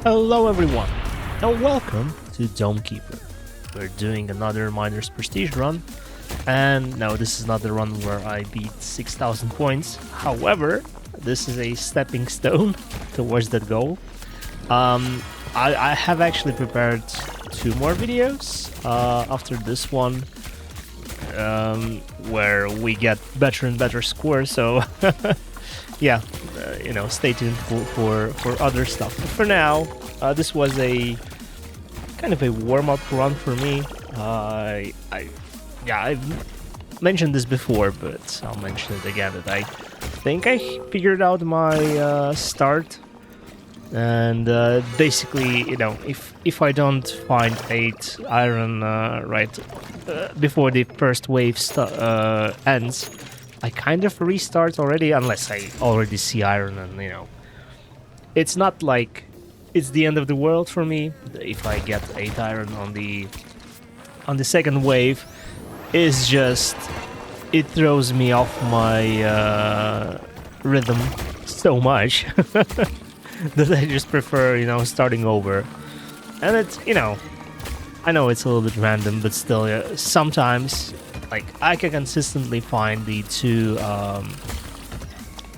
Hello everyone, and welcome to Dome Keeper. We're doing another Miners Prestige run, and no, this is not the run where I beat 6,000 points. However, this is a stepping stone towards that goal. I have actually prepared 2 more videos after this one, where we get better and better scores, so yeah, stay tuned for other stuff. But for now, this was a kind of a warm-up run for me. I've mentioned this before, but I'll mention it again. That I think I figured out my start, and basically, if I don't find 8 iron before the first wave ends, I kind of restart already, unless I already see iron, and it's not like it's the end of the world for me if I get 8 iron on the second wave. It's just it throws me off my rhythm so much that I just prefer starting over. And it's I know it's a little bit random, but still, sometimes, like, I can consistently find the 2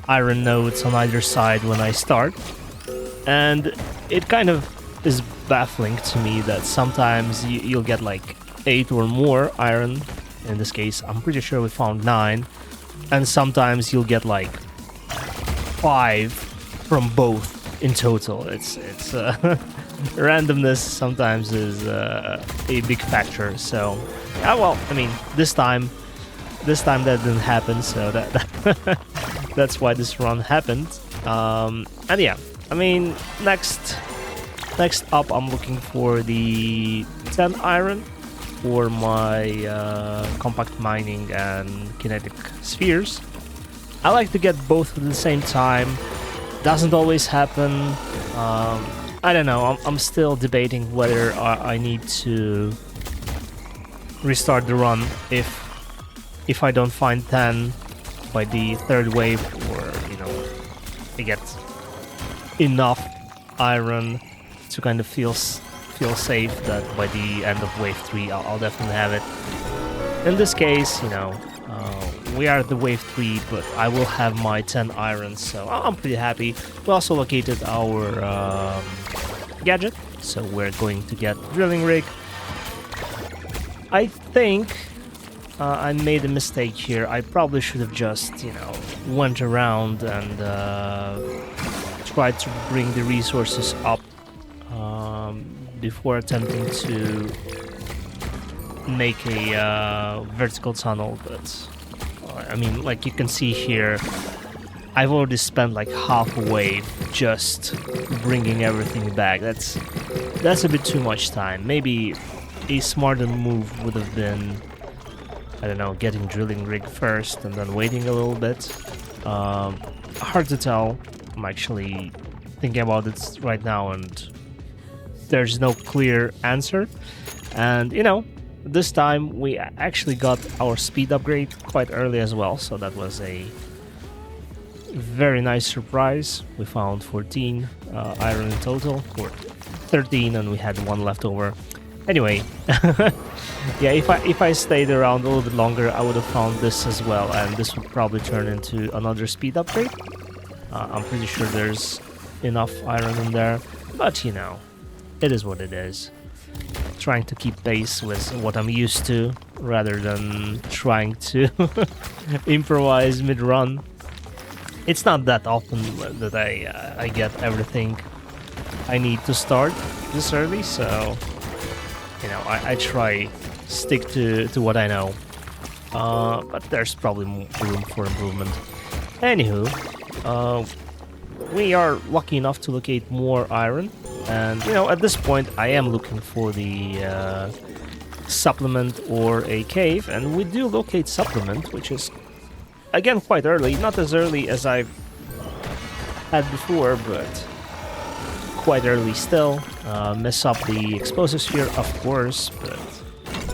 iron nodes on either side when I start, and it kind of is baffling to me that sometimes you'll get like 8 or more iron. In this case, I'm pretty sure we found 9, and sometimes you'll get like 5 from both in total. It's randomness sometimes is a big factor. So yeah, well, I mean, this time that didn't happen, so that that's why this run happened. And yeah, I mean, next up, I'm looking for the 10 iron for my compact mining and kinetic spheres. I like to get both at the same time. Doesn't always happen. I don't know. I'm still debating whether I need to restart the run if I don't find 10 by the 3rd wave, or I get enough iron to kind of feel safe that by the end of wave 3 I'll definitely have it. In this case, we are at the wave 3, but I will have my 10 iron, so I'm pretty happy. We also located our gadget, so we're going to get drilling rig. I think I made a mistake here. I probably should have just, went around and tried to bring the resources up before attempting to make a vertical tunnel, but I mean, like you can see here, I've already spent like half a wave just bringing everything back. That's a bit too much time. Maybe a smarter move would have been, I don't know, getting drilling rig first and then waiting a little bit. Hard to tell. I'm actually thinking about it right now, and there's no clear answer. And this time we actually got our speed upgrade quite early as well, so that was a very nice surprise. We found 14 iron in total, or 13, and we had 1 left over. Anyway, yeah, if I stayed around a little bit longer, I would have found this as well, and this would probably turn into another speed upgrade. I'm pretty sure there's enough iron in there, but it is what it is. Trying to keep pace with what I'm used to, rather than trying to improvise mid-run. It's not that often that I get everything I need to start this early, so I try stick to what I know. But there's probably room for improvement. Anywho, we are lucky enough to locate more iron. And, at this point, I am looking for the supplement or a cave, and we do locate supplement, which is, again, quite early. Not as early as I've had before, but quite early still. Mess up the explosive sphere, of course, but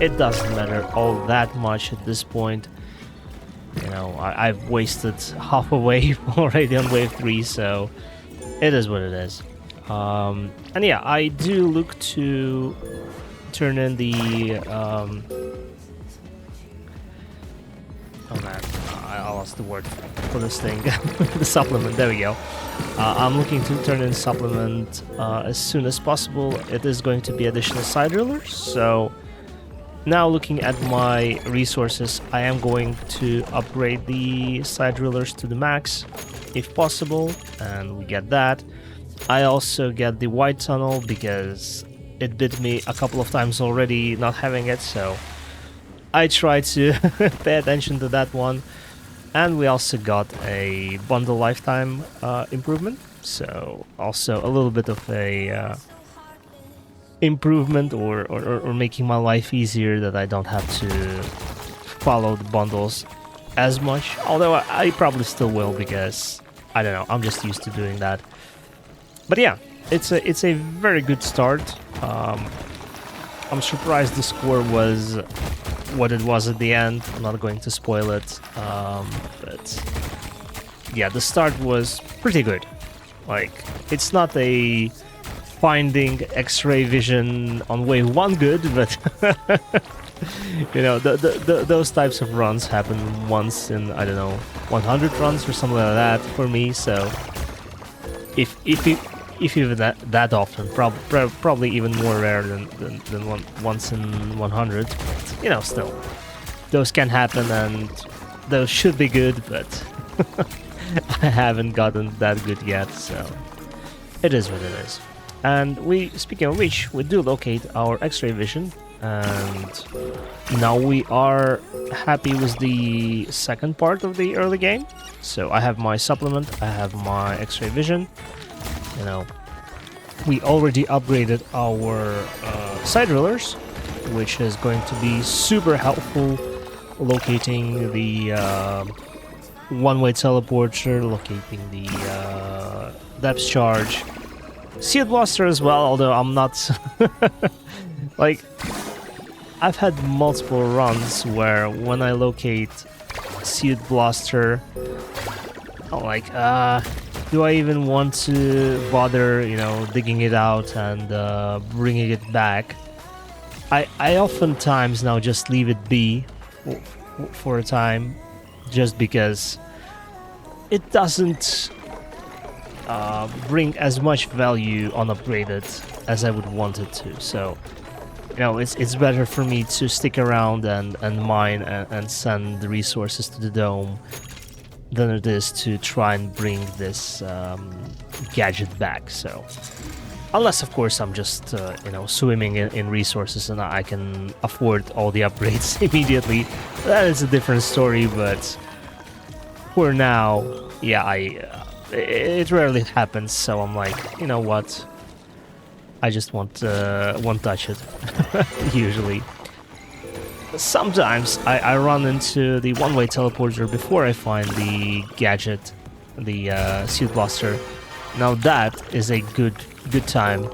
it doesn't matter all that much at this point. I've wasted half a wave already on wave 3, so it is what it is. And yeah, I do look to turn in the oh man, I lost the word for this thing. The supplement, there we go. I'm looking to turn in supplement as soon as possible. It is going to be additional side drillers, so now looking at my resources, I am going to upgrade the side drillers to the max if possible, and we get that. I also get the white tunnel because it bit me a couple of times already not having it, so I try to pay attention to that one. And we also got a bundle lifetime improvement, so also a little bit of a improvement or making my life easier, that I don't have to follow the bundles as much, although I probably still will, because I don't know, I'm just used to doing that. But yeah, it's a very good start. I'm surprised the score was what it was at the end. I'm not going to spoil it, but yeah, the start was pretty good. Like, it's not a finding X-ray vision on wave 1 good, but you know, those types of runs happen once in, I don't know, 100 runs or something like that for me. So if even that often, probably even more rare than once in 100. But, you know, still, those can happen, and those should be good, but I haven't gotten that good yet, so it is what it is. And speaking of which, we do locate our X-ray vision, and now we are happy with the second part of the early game. So I have my supplement, I have my X-ray vision. You know, we already upgraded our side drillers, which is going to be super helpful locating the one-way teleporter, locating the depth charge, Sealed Blaster as well, although I'm not like, I've had multiple runs where when I locate Sealed Blaster, I'm like, do I even want to bother, you know, digging it out and bringing it back? I oftentimes now just leave it be for a time, just because it doesn't bring as much value on upgraded as I would want it to. So, you know, it's better for me to stick around and mine and send the resources to the dome than it is to try and bring this gadget back. So, unless of course I'm just you know, swimming in resources and I can afford all the upgrades immediately, that is a different story. But for now, yeah, it rarely happens. So I'm like, you know what, I just won't touch it. Usually. Sometimes I run into the one-way teleporter before I find the gadget, the Sealed Blaster. Now that is a good time.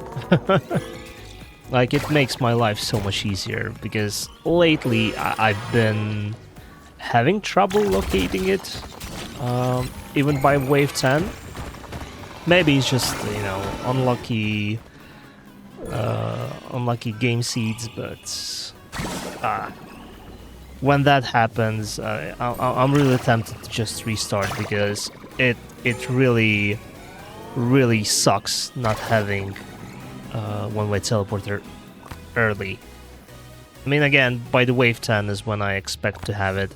Like, it makes my life so much easier, because lately I've been having trouble locating it, even by wave 10. Maybe it's just, you know, unlucky game seeds, but when that happens, I'm really tempted to just restart, because it really sucks not having one-way teleporter early. I mean, again, by the wave 10 is when I expect to have it.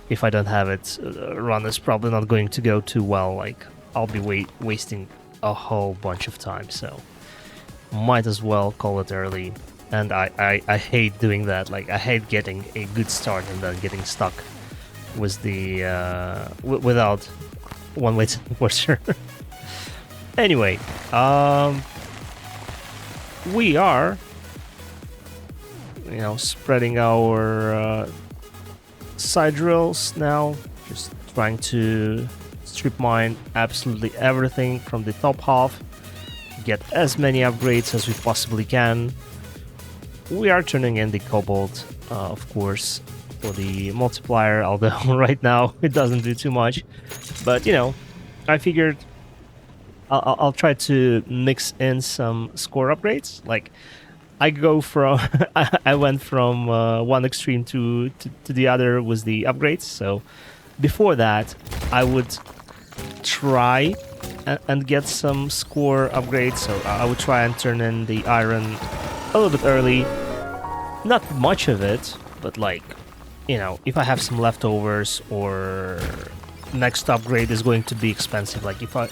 If I don't have it, run is probably not going to go too well. Like, I'll be wasting a whole bunch of time, so might as well call it early. And I hate doing that. Like, I hate getting a good start and then getting stuck with the without one-way teleporter. Anyway, we are, you know, spreading our side drills now, just trying to strip mine absolutely everything from the top half, get as many upgrades as we possibly can. We are turning in the cobalt, of course, for the multiplier, although right now it doesn't do too much. But, you know, I figured I'll try to mix in some score upgrades. Like I go from I went from one extreme to the other with the upgrades. So before that, I would try and get some score upgrades. So I would try and turn in the iron a little bit early. Not much of it, but like, you know, if I have some leftovers or next upgrade is going to be expensive. Like if I,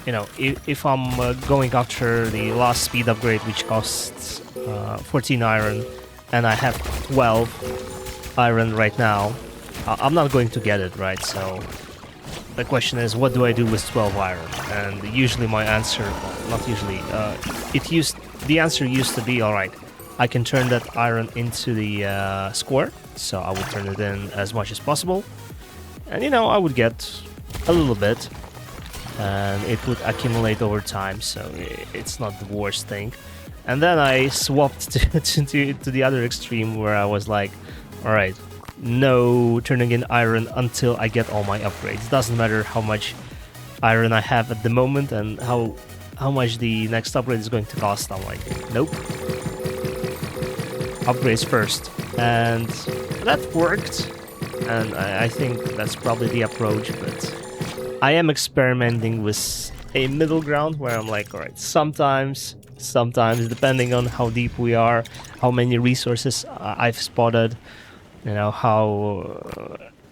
you know, if I'm going after the last speed upgrade, which costs 14 iron, and I have 12 iron right now, I'm not going to get it, right? So the question is, what do I do with 12 iron? And usually my answer, well, not usually, the answer used to be, all right, I can turn that iron into the score, so I would turn it in as much as possible. And, you know, I would get a little bit, and it would accumulate over time, so it's not the worst thing. And then I swapped to the other extreme, where I was like, all right, no turning in iron until I get all my upgrades. Doesn't matter how much iron I have at the moment and how much the next upgrade is going to cost. I'm like, nope. Upgrades first. And that worked. And I think that's probably the approach, but I am experimenting with a middle ground where I'm like, all right, sometimes, depending on how deep we are, how many resources I've spotted, you know, how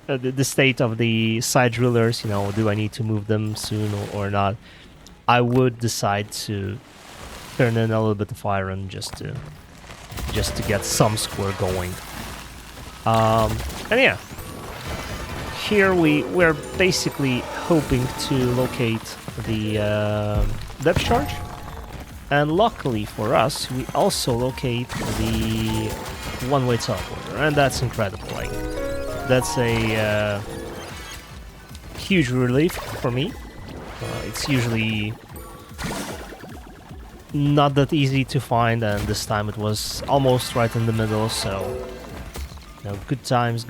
the state of the side drillers, you know, do I need to move them soon or not? I would decide to turn in a little bit of iron just to get some score going. And yeah, here we're basically hoping to locate the depth charge, and luckily for us, we also locate the one-way teleporter, and that's incredible. Like, that's a huge relief for me. It's usually not that easy to find, and this time it was almost right in the middle, so, you know, good times.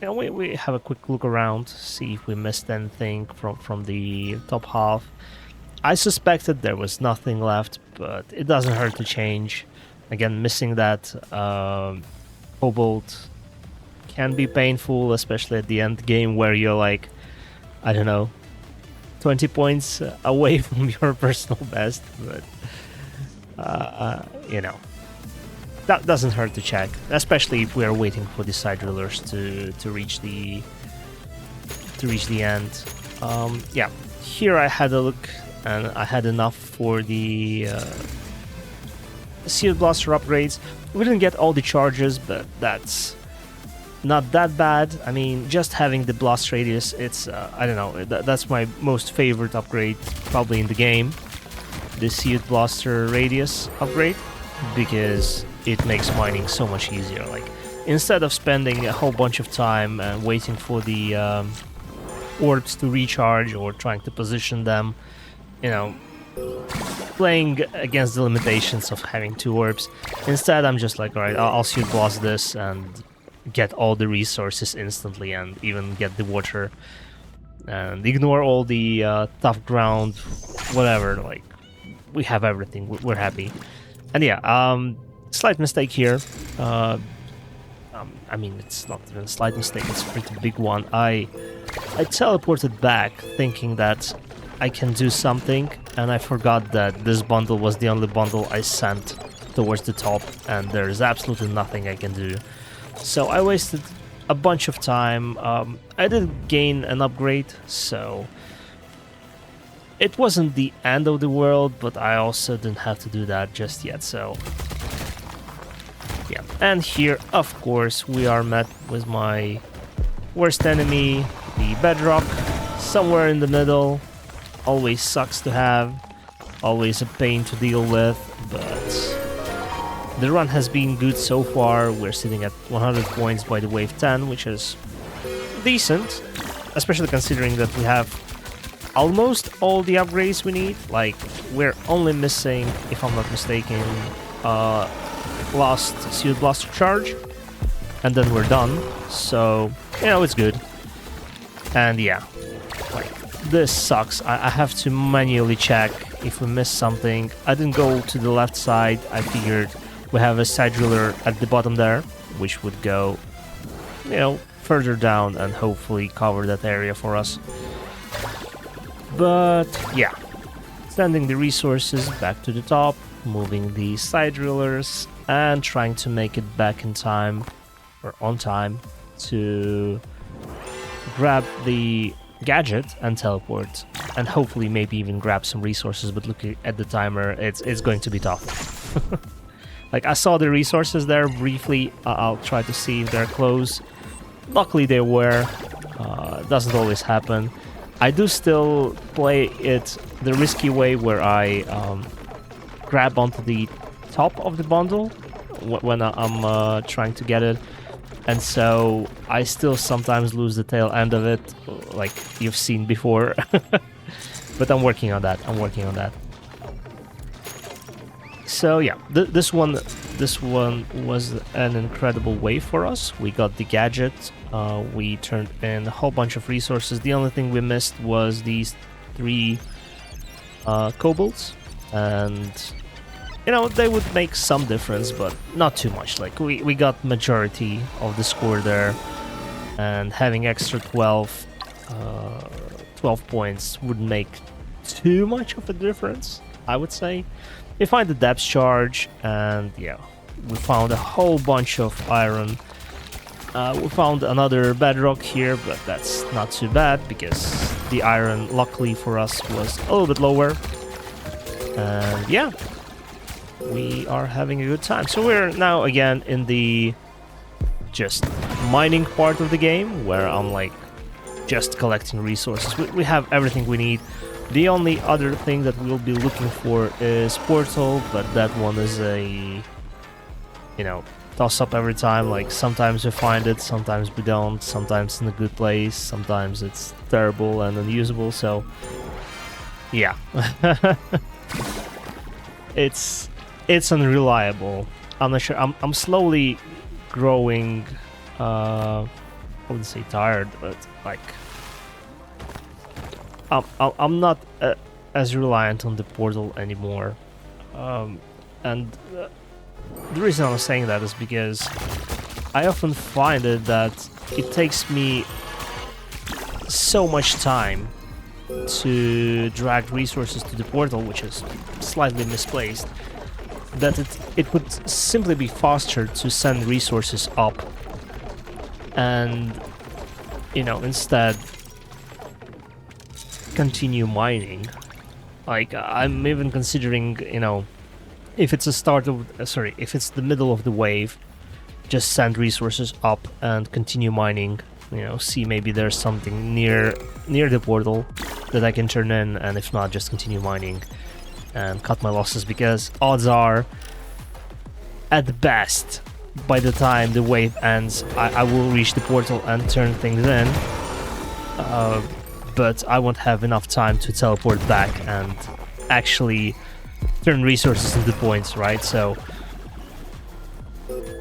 You know, we have a quick look around, see if we missed anything from the top half. I suspected there was nothing left, but it doesn't hurt to change. Again, missing that cobalt can be painful, especially at the end game where you're like, I don't know, 20 points away from your personal best. But you know, that doesn't hurt to check, especially if we are waiting for the side drillers to reach the end. Yeah, here I had a look, and I had enough for the Sealed Blaster upgrades. We didn't get all the charges, but that's not that bad. I mean, just having the blast radius, it's, I don't know, that's my most favorite upgrade probably in the game. The Sealed Blaster radius upgrade, because it makes mining so much easier. Like, instead of spending a whole bunch of time and waiting for the orbs to recharge or trying to position them, you know, playing against the limitations of having 2 orbs. Instead, I'm just like, alright, I'll Sealed Blast this and get all the resources instantly, and even get the water, and ignore all the tough ground, whatever. Like, we have everything, we're happy. And yeah, slight mistake here. I mean, it's not even a slight mistake, it's a pretty big one. I teleported back thinking that I can do something, and I forgot that this bundle was the only bundle I sent towards the top, and there's absolutely nothing I can do. So I wasted a bunch of time. I did gain an upgrade, so it wasn't the end of the world, but I also didn't have to do that just yet, so yeah. And here, of course, we are met with my worst enemy, the bedrock, somewhere in the middle. Always sucks to have, always a pain to deal with, but the run has been good so far. We're sitting at 100 points by the wave 10, which is decent, especially considering that we have almost all the upgrades we need. Like, we're only missing, if I'm not mistaken, last Sealed Blaster charge, and then we're done. So, you know, it's good. And yeah, like, this sucks. I have to manually check if we missed something. I didn't go to the left side. I figured we have a side driller at the bottom there, which would go, you know, further down and hopefully cover that area for us. But yeah, sending the resources back to the top, moving the side drillers, and trying to make it back in time, or on time, to grab the gadget and teleport, and hopefully maybe even grab some resources. But looking at the timer, it's going to be tough. Like, I saw the resources there briefly. I'll try to see if they're close. Luckily they were. Doesn't always happen. I do still play it the risky way, where I grab onto the top of the bundle when I'm trying to get it. And so I still sometimes lose the tail end of it, like you've seen before. But I'm working on that. So yeah, this one was an incredible wave for us. We got the gadget. We turned in a whole bunch of resources. The only thing we missed was these 3 kobolds, and you know, they would make some difference, but not too much. Like, we got majority of the score there, and having extra 12 points wouldn't make too much of a difference, I would say. We find the depth charge, and yeah, we found a whole bunch of iron. We found another bedrock here, but that's not too bad, because the iron, luckily for us, was a little bit lower. And yeah, we are having a good time. So we're now again in the just mining part of the game, where I'm like just collecting resources. We have everything we need. The only other thing that we'll be looking for is portal, but that one is a, you know, toss up every time. Like, sometimes we find it, sometimes we don't, sometimes it's in a good place, sometimes it's terrible and unusable. So yeah. It's unreliable. I'm not sure. I'm slowly growing. I wouldn't say tired, but like I'm not as reliant on the portal anymore. And the reason I'm saying that is because I often find it that it takes me so much time to drag resources to the portal, which is slightly misplaced, that it would simply be faster to send resources up and, you know, instead continue mining. Like, I'm even considering, you know, if it's if it's the middle of the wave, just send resources up and continue mining. You know, see maybe there's something near the portal that I can turn in, and if not, just continue mining and cut my losses, because odds are, at best, by the time the wave ends, I will reach the portal and turn things in, but I won't have enough time to teleport back and actually turn resources into points, right? So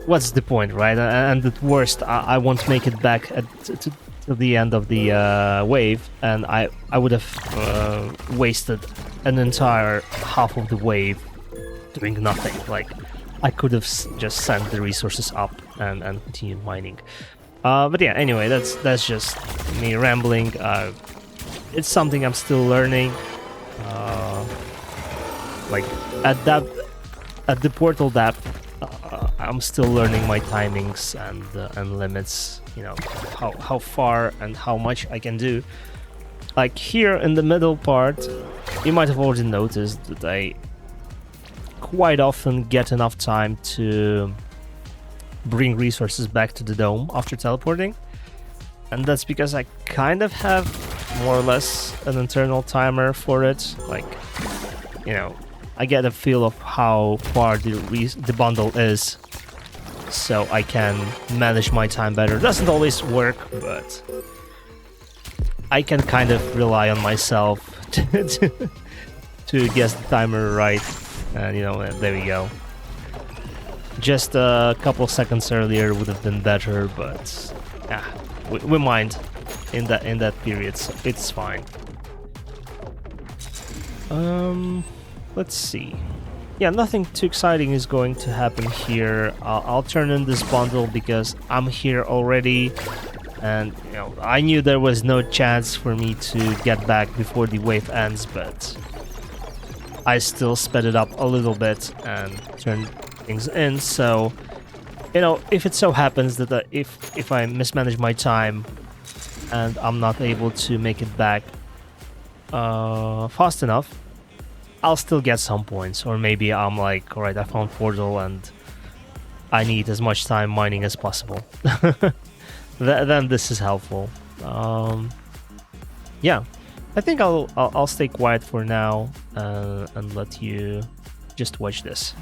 what's the point, right? And at worst, I won't make it back to the end of the wave, and I would have wasted an entire half of the wave doing nothing. Like, I could have just sent the resources up and continued mining. But yeah, anyway, that's just me rambling. It's something I'm still learning. Like, at the portal depth, I'm still learning my timings and limits. You know, how far and how much I can do. Like, here in the middle part, you might have already noticed that I quite often get enough time to bring resources back to the dome after teleporting, and that's because I kind of have more or less an internal timer for it. Like, you know, I get a feel of how far the bundle is, so I can manage my time better. It doesn't always work, but I can kind of rely on myself to guess the timer right. And, you know, there we go. Just a couple seconds earlier would have been better, but yeah, we mind in that period, so it's fine. Um, let's see. Yeah, nothing too exciting is going to happen here. I'll turn in this bundle because I'm here already, and you know I knew there was no chance for me to get back before the wave ends, but I still sped it up a little bit and turned things in. So you know, if it so happens that if I mismanage my time and I'm not able to make it back fast enough, I'll still get some points. Or maybe I'm like, all right, I found Portal and I need as much time mining as possible. Then this is helpful. Yeah, I think I'll stay quiet for now and let you just watch this.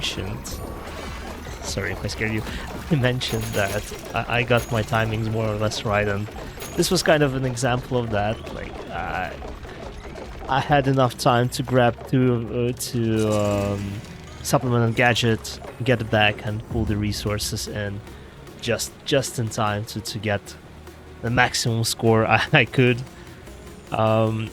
mentioned, sorry if I scared you, I mentioned that I got my timings more or less right, and this was kind of an example of that. Like, I had enough time to grab supplement and gadget, get it back, and pull the resources in just in time to get the maximum score I could. I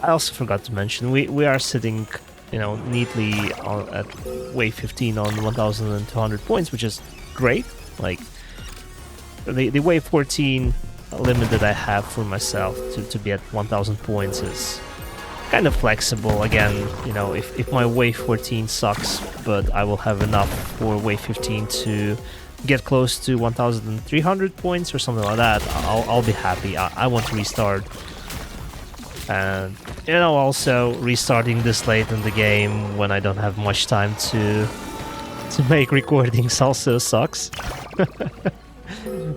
also forgot to mention we are sitting, neatly at wave 15 on 1,200 points, which is great. Like the wave 14 limit that I have for myself to be at 1,000 points is kind of flexible. Again, if my wave 14 sucks, but I will have enough for wave 15 to get close to 1,300 points or something like that, I'll be happy. I want to restart. And, also restarting this late in the game when I don't have much time to make recordings also sucks.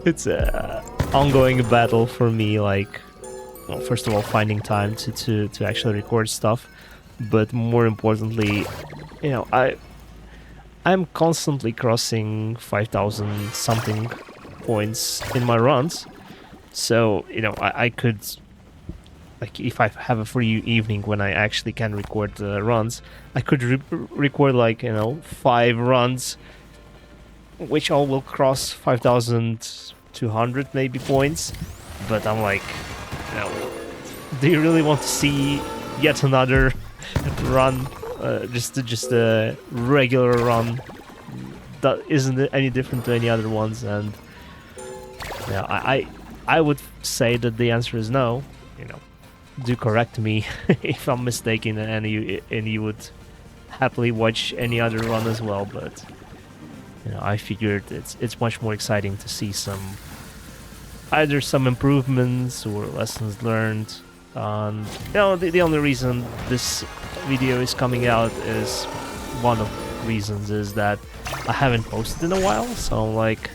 It's a ongoing battle for me, like, well, first of all, finding time to actually record stuff, but more importantly, I'm constantly crossing 5,000 something points in my runs, so I could, like, if I have a free evening when I actually can record runs, I could record like 5 runs, which all will cross 5,200 maybe points, but I'm like, do you really want to see yet another run, just a regular run that isn't any different to any other ones? And I would say that the answer is no. Do correct me if I'm mistaken, and you would happily watch any other run as well, but I figured it's much more exciting to see either some improvements or lessons learned. The only reason this video is coming out is one of the reasons is that I haven't posted in a while, so like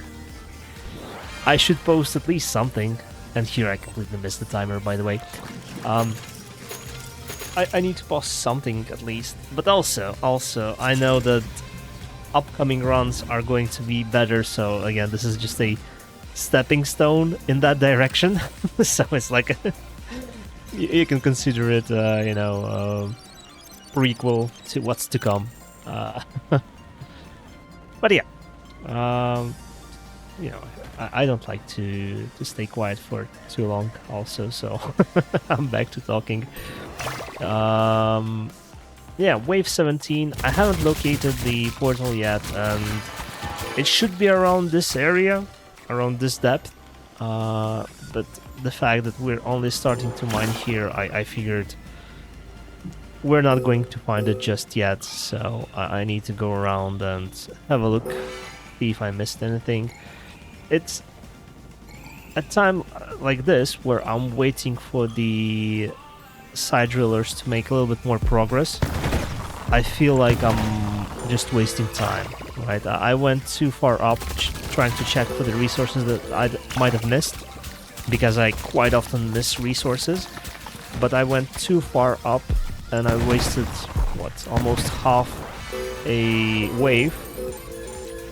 I should post at least something. And here I completely missed the timer, by the way. I need to post something at least, but also I know that upcoming runs are going to be better, so again, this is just a stepping stone in that direction. So it's like you can consider it prequel to what's to come. But yeah, I don't like to stay quiet for too long also, so I'm back to talking. Yeah, wave 17, I haven't located the portal yet, and it should be around this area, around this depth, but the fact that we're only starting to mine here, I figured we're not going to find it just yet, so I need to go around and have a look, see if I missed anything. It's a time like this where I'm waiting for the side drillers to make a little bit more progress. I feel like I'm just wasting time, right? I went too far up trying to check for the resources that I might have missed, because I quite often miss resources, but I went too far up and I wasted, almost half a wave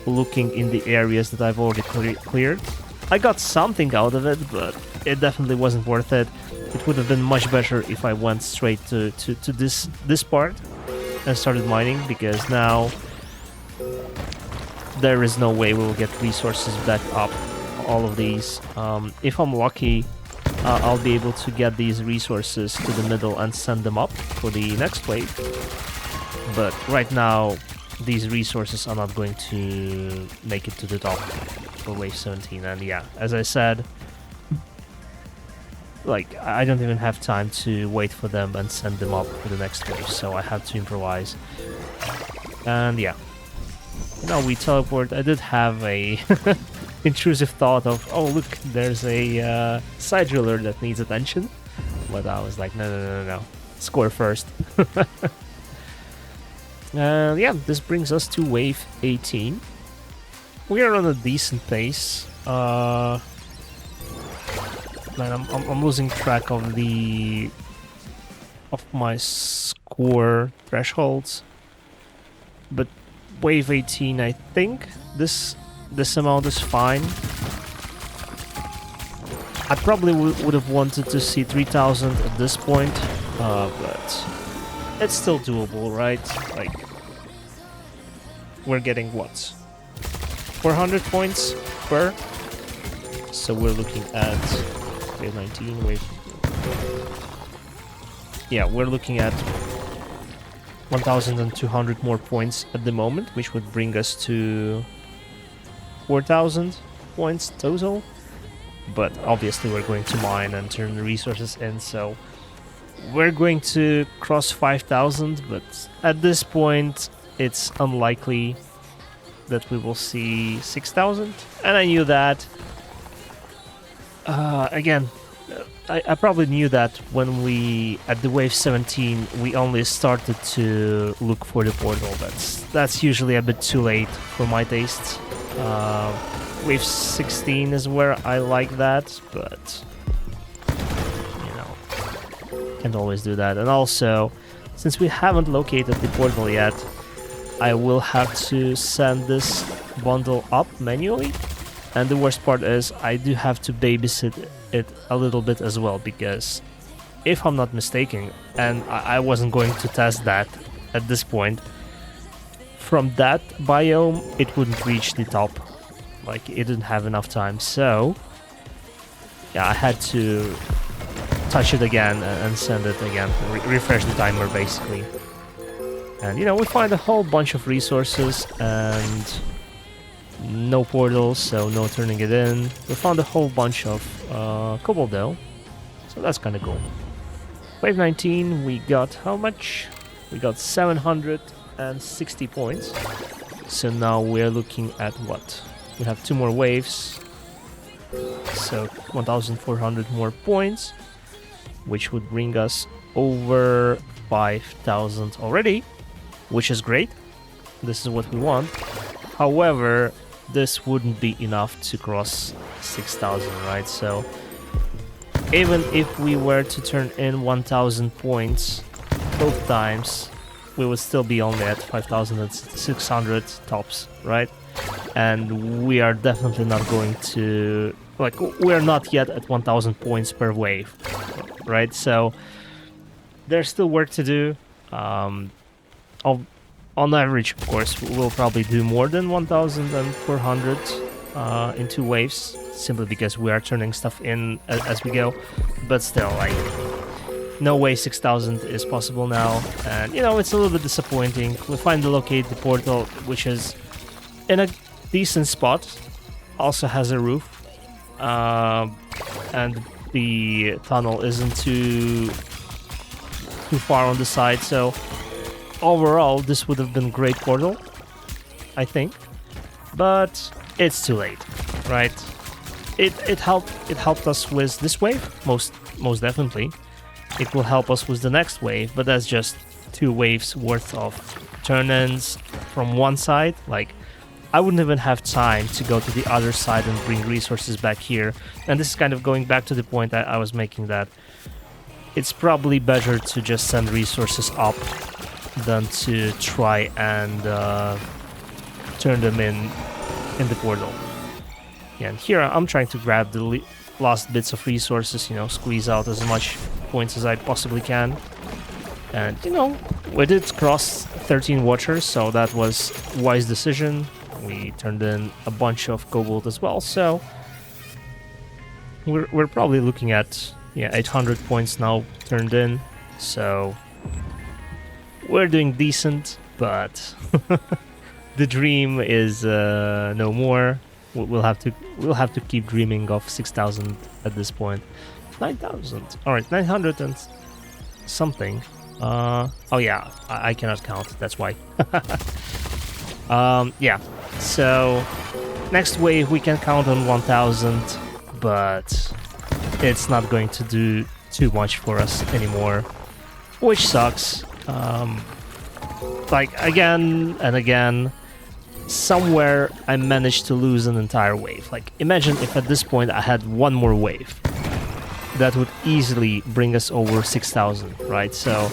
looking in the areas that I've already cleared. I got something out of it, but it definitely wasn't worth it. It would have been much better if I went straight to this part and started mining, because now there is no way we'll get resources back up all of these. If I'm lucky, I'll be able to get these resources to the middle and send them up for the next wave. But right now, these resources are not going to make it to the top for wave 17. And yeah, as I said, like, I don't even have time to wait for them and send them up for the next wave, so I have to improvise. And yeah, now we teleport. I did have a intrusive thought of, oh look, there's a side driller that needs attention, but I was like, no, score first. And yeah, this brings us to wave 18. We are on a decent pace. Man, I'm losing track of my score thresholds, but wave 18, I think this amount is fine. I probably would have wanted to see 3000 at this point, but it's still doable, right? Like, we're getting what? 400 points per? So we're looking at wave 19, wave... Yeah, we're looking at 1,200 more points at the moment, which would bring us to 4,000 points total. But obviously we're going to mine and turn the resources in, so we're going to cross 5,000, but at this point it's unlikely that we will see 6,000. And I knew that. Again, I probably knew that when we, at the wave 17, we only started to look for the portal. That's usually a bit too late for my tastes. Wave 16 is where I like that, but you know, can't always do that. And also, since we haven't located the portal yet, I will have to send this bundle up manually. And the worst part is I do have to babysit it a little bit as well, because if I'm not mistaken, and I wasn't going to test that at this point, from that biome it wouldn't reach the top. Like, it didn't have enough time, so yeah, I had to touch it again and send it again, refresh the timer basically. And you know, we find a whole bunch of resources and no portals, so no turning it in. We found a whole bunch of cobalt though, so that's kind of cool. Wave 19, we got how much? We got 760 points. So now we're looking at what? We have 2 more waves, so 1,400 more points, which would bring us over 5,000 already, which is great. This is what we want. However, this wouldn't be enough to cross 6,000, right? So even if we were to turn in 1,000 points both times, we would still be only at 5,600 tops, right? And we are definitely not going to, like, we're not yet at 1,000 points per wave, right? So there's still work to do. On average, of course, we'll probably do more than 1,400 in 2 waves, simply because we are turning stuff in as we go. But still, like, no way 6,000 is possible now, and you know, it's a little bit disappointing. We finally locate the portal, which is in a decent spot, also has a roof, and the tunnel isn't too far on the side, so overall this would have been great portal, I think, but it's too late, right? It helped us with this wave, most definitely. It will help us with the next wave, but that's just 2 waves worth of turn-ins from one side. Like, I wouldn't even have time to go to the other side and bring resources back here. And this is kind of going back to the point I was making, that it's probably better to just send resources up than to try and turn them in the portal. Yeah, and here I'm trying to grab the last bits of resources, you know, squeeze out as much points as I possibly can. And, you know, we did cross 13 watchers, so that was a wise decision. We turned in a bunch of cobalt as well, so we're probably looking at, yeah, 800 points now turned in, so we're doing decent, but the dream is no more. We'll have to keep dreaming of 6,000 at this point. 9,000. All right, 900 and something. Oh yeah, I cannot count. That's why. Yeah. So next wave we can count on 1,000, but it's not going to do too much for us anymore, which sucks. Like, again and again, somewhere I managed to lose an entire wave. Like, imagine if at this point I had one more wave. That would easily bring us over 6,000, right? So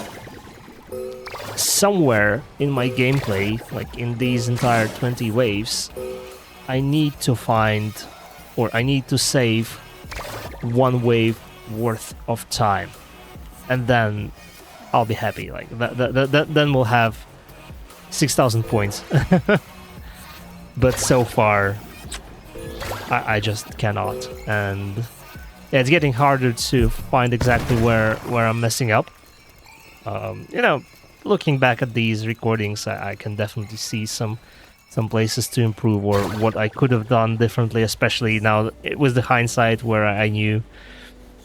somewhere in my gameplay, like in these entire 20 waves, I need to find, or I need to save one wave worth of time, and then I'll be happy. Like then we'll have 6,000 points. But so far, I just cannot, and yeah, it's getting harder to find exactly where I'm messing up. You know, looking back at these recordings, I can definitely see some places to improve, or what I could have done differently, especially now it was the hindsight where I knew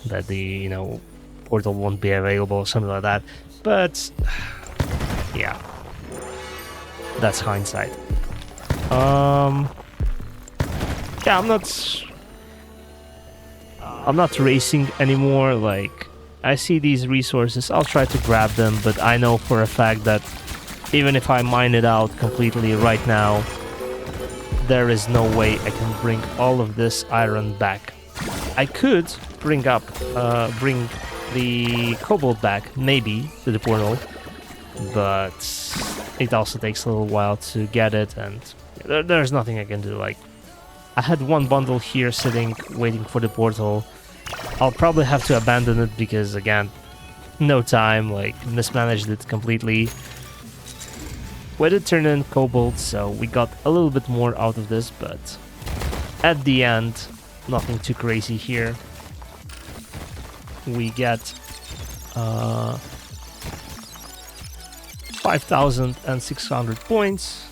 that the, you know, portal won't be available or something like that. But yeah, that's hindsight. Yeah, I'm not racing anymore. Like, I see these resources, I'll try to grab them, but I know for a fact that even if I mine it out completely right now, there is no way I can bring all of this iron back. I could bring the cobalt back, maybe, to the portal, but it also takes a little while to get it, and there's nothing I can do. Like, I had one bundle here sitting, waiting for the portal. I'll probably have to abandon it because, again, no time, like, mismanaged it completely. We did turn in cobalt, so we got a little bit more out of this, but at the end, nothing too crazy here. We get 5,600 points.